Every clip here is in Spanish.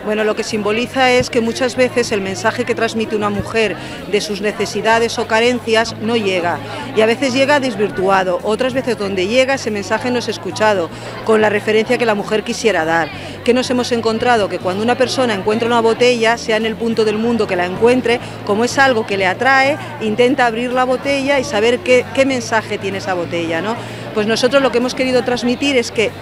Bueno, lo que simboliza es que muchas veces el mensaje que transmite una mujer de sus necesidades o carencias no llega, y a veces llega desvirtuado, otras veces donde llega ese mensaje no es escuchado, con la referencia que la mujer quisiera dar. ¿Qué nos hemos encontrado? Que cuando una persona encuentra una botella, sea en el punto del mundo que la encuentre, como es algo que le atrae, intenta abrir la botella y saber qué mensaje tiene esa botella, ¿no? Pues nosotros lo que hemos querido transmitir es que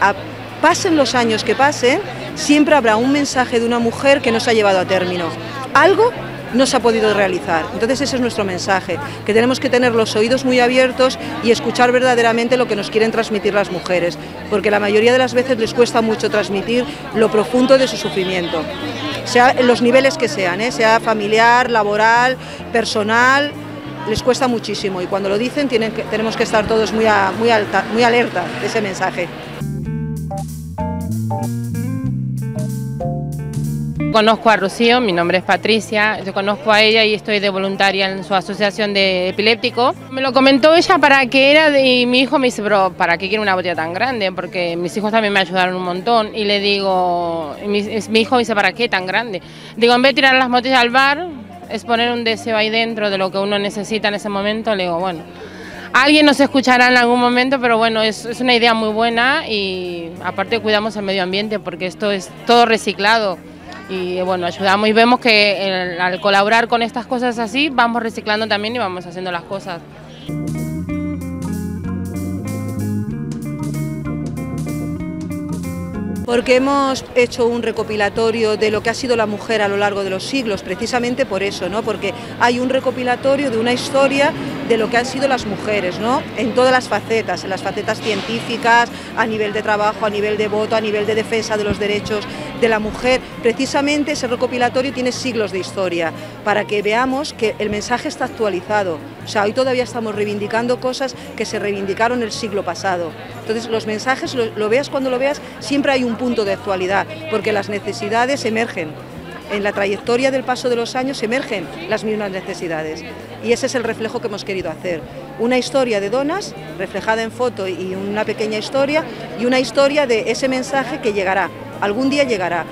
pasen los años que pasen, siempre habrá un mensaje de una mujer que nos ha llevado a término. Algo no se ha podido realizar. Entonces ese es nuestro mensaje, que tenemos que tener los oídos muy abiertos y escuchar verdaderamente lo que nos quieren transmitir las mujeres, porque la mayoría de las veces les cuesta mucho transmitir lo profundo de su sufrimiento, sea en los niveles que sean, sea familiar, laboral, personal, les cuesta muchísimo, y cuando lo dicen tenemos que estar todos muy alerta de ese mensaje. Conozco a Rocío, mi nombre es Patricia, yo conozco a ella y estoy de voluntaria en su asociación de epilépticos. Me lo comentó ella para qué era y mi hijo me dice, pero ¿para qué quiere una botella tan grande? Porque mis hijos también me ayudaron un montón y le digo, mi hijo me dice, ¿para qué tan grande? Digo, en vez de tirar las botellas al bar, es poner un deseo ahí dentro de lo que uno necesita en ese momento. Le digo, bueno, alguien nos escuchará en algún momento, pero bueno, es una idea muy buena y aparte cuidamos el medio ambiente porque esto es todo reciclado. Y bueno, ayudamos y vemos que al colaborar con estas cosas así, vamos reciclando también y vamos haciendo las cosas. Porque hemos hecho un recopilatorio de lo que ha sido la mujer a lo largo de los siglos, precisamente por eso, ¿no? Porque hay un recopilatorio de una historia de lo que han sido las mujeres, ¿no? En todas las facetas, en las facetas científicas, a nivel de trabajo, a nivel de voto, a nivel de defensa de los derechos de la mujer. Precisamente ese recopilatorio tiene siglos de historia, para que veamos que el mensaje está actualizado. O sea, hoy todavía estamos reivindicando cosas que se reivindicaron el siglo pasado. Entonces los mensajes, lo veas cuando lo veas, siempre hay un punto de actualidad, porque las necesidades emergen. En la trayectoria del paso de los años emergen las mismas necesidades, y ese es el reflejo que hemos querido hacer. Una historia de donas reflejada en foto y una pequeña historia, y una historia de ese mensaje que llegará, algún día llegará.